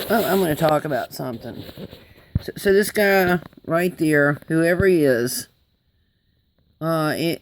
I'm going to talk about something. So this guy right there, whoever he is, basically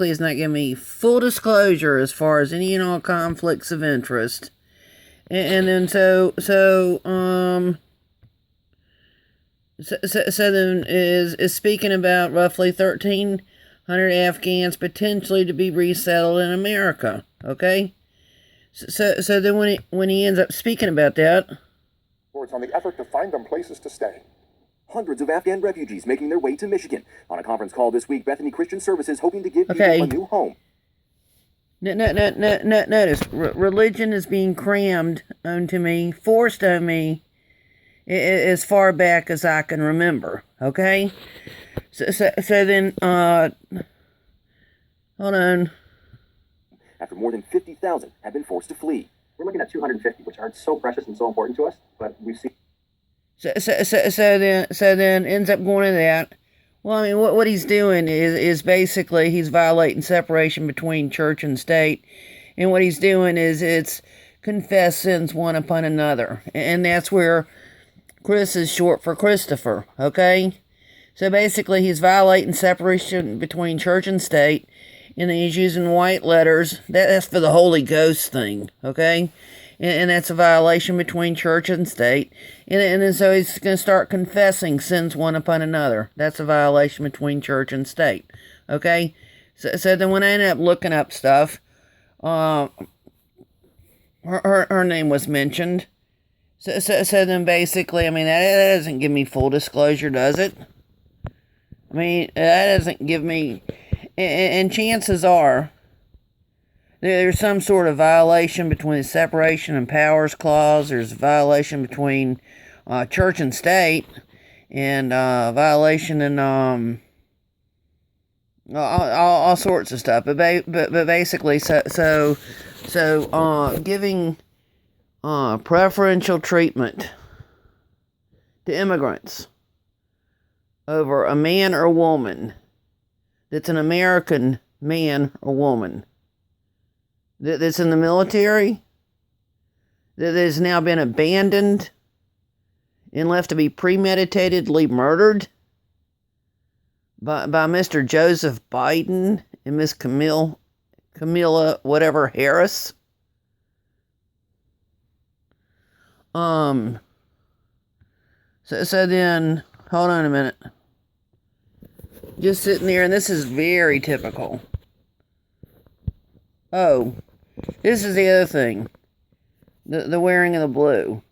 is not giving me full disclosure as far as any and all conflicts of interest. And then so then is speaking about roughly 1,300 Afghans potentially to be resettled in America. Okay. So then when he ends up speaking about that, Reports on the effort to find them places to stay. Hundreds of Afghan refugees making their way to Michigan. On a conference call this week, Bethany Christian Services hoping to give people a new home. Notice, religion is being crammed onto me, forced on me, as far back as I can remember. Okay, so then hold on. After more than 50,000 have been forced to flee. We're looking at 250, which are so precious and so important to us, but we see. So then ends up going to that. Well, I mean, what he's doing is basically he's violating separation between church and state, and what he's doing is it's confess sins one upon another, and that's where Chris is short for Christopher. Okay, so basically he's violating separation between church and state. And then he's using white letters. That's for the Holy Ghost thing, okay? And that's a violation between church and state. And then so he's going to start confessing sins one upon another. That's a violation between church and state, okay? So then when I ended up looking up stuff, her name was mentioned. So then basically, I mean, that doesn't give me full disclosure, does it? I mean, that doesn't give me... And chances are there's some sort of violation between the separation and powers clause. There's a violation between church and state, and violation in all sorts of stuff. But basically, so giving preferential treatment to immigrants over a man or woman that's an American man or woman that's in the military, that has now been abandoned and left to be premeditatedly murdered by Mr. Joseph Biden and Miss Camilla whatever Harris. So then, hold on a minute. Just sitting there, and this is very typical. Oh, this is the other thing. The wearing of the blue.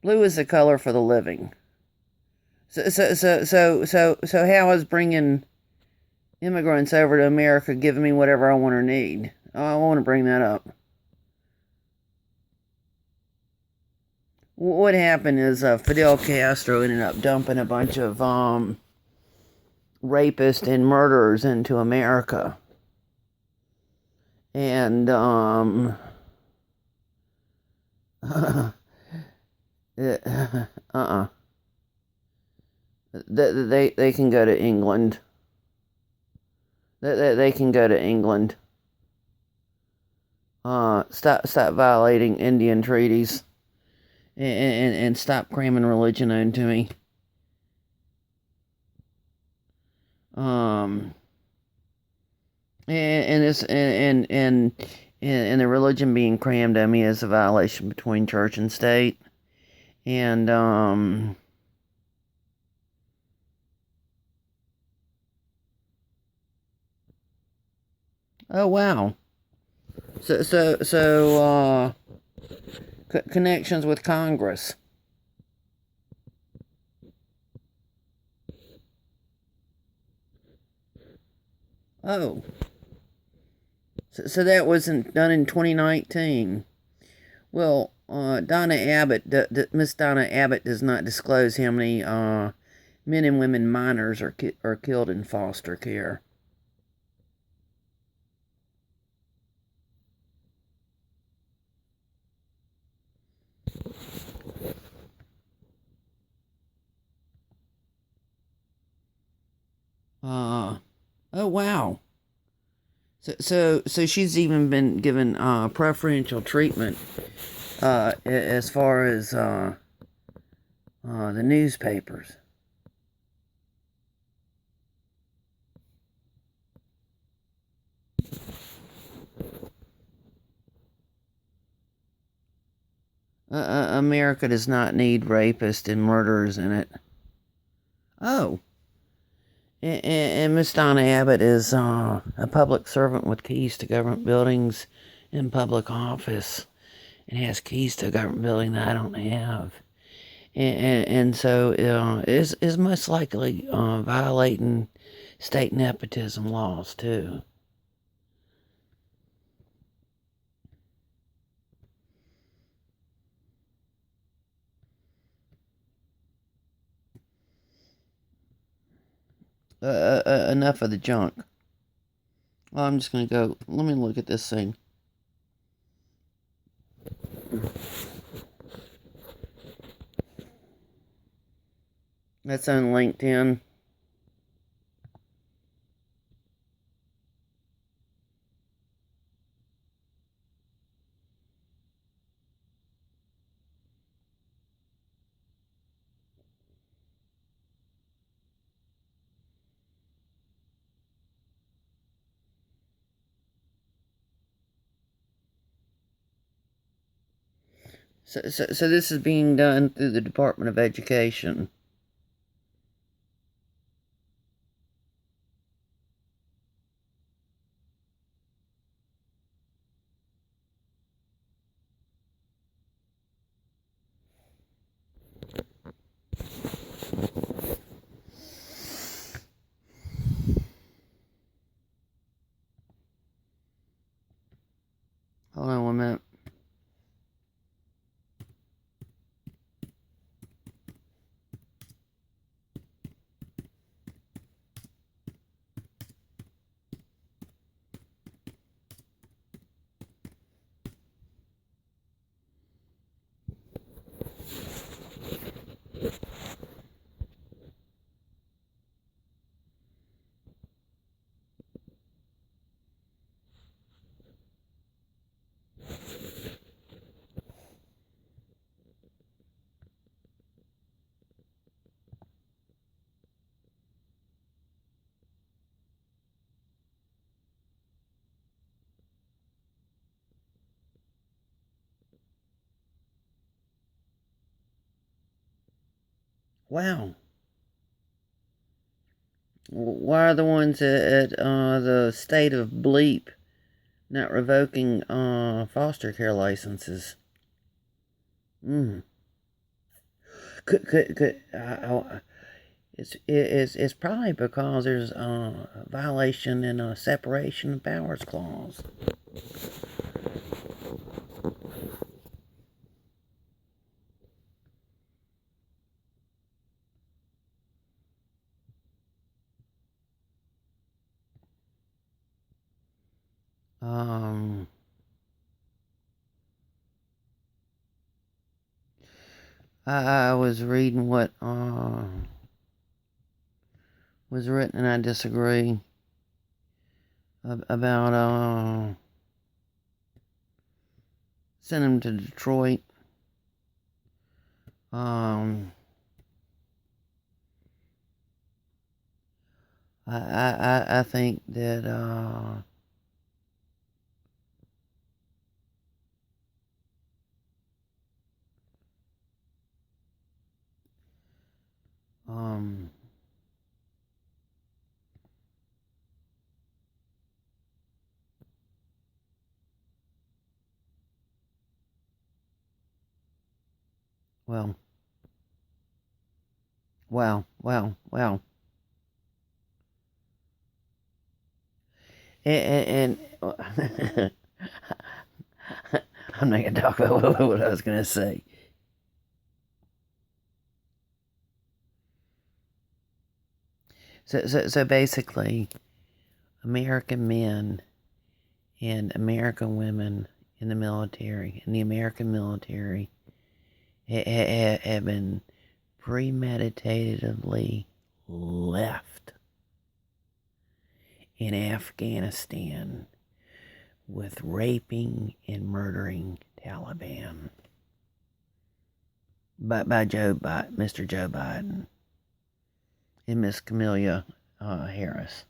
Blue is the color for the living. So how is bringing immigrants over to America giving me whatever I want or need? Oh, I want to bring that up. What happened is Fidel Castro ended up dumping a bunch of rapists and murderers into America. And they can go to England. They can go to England. Stop violating Indian treaties, and stop cramming religion onto me. And the religion being crammed on me is a violation between church and state. And oh wow. So connections with Congress. Oh. So that wasn't done in 2019. Well, Donna Abbott, Miss Donna Abbott does not disclose how many men and women minors are killed in foster care. Oh wow. So she's even been given preferential treatment as far as the newspapers. America does not need rapists and murderers in it. Oh, and Miss Donna Abbott is a public servant with keys to government buildings in public office, and has keys to a government building that I don't have. And so is most likely violating state nepotism laws too. Enough of the junk. Well, I'm just gonna go. Let me look at this thing. That's on LinkedIn. So this is being done through the Department of Education. Hold on 1 minute. Wow. Why are the ones at the state of Bleep not revoking foster care licenses? It's probably because there's a violation in a separation of powers clause. I was reading what was written, and I disagree about sending him to Detroit. I think that well, wow. And I'm not gonna talk about what I was gonna say. So basically, American men and American women in the military, in the American military, have been premeditatively left in Afghanistan with raping and murdering Taliban. by Mr. Joe Biden and Miss Kamala Harris.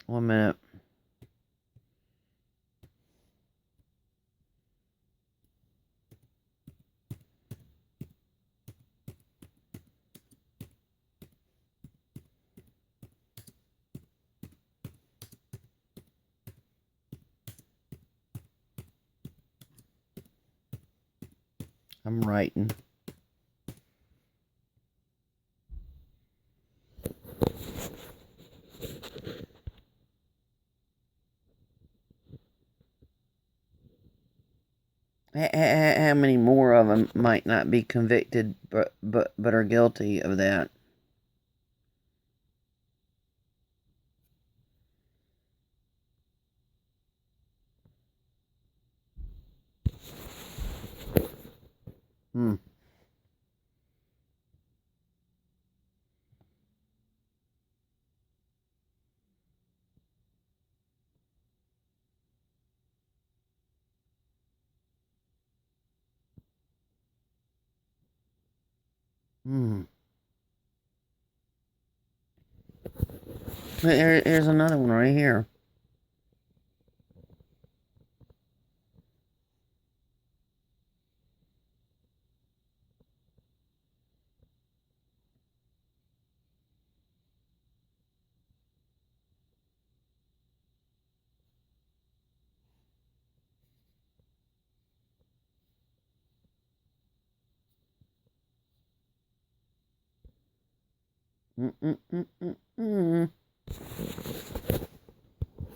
One minute. I'm writing. How many more of them might not be convicted, but are guilty of that? Hmm. Hmm. Here's another one right here.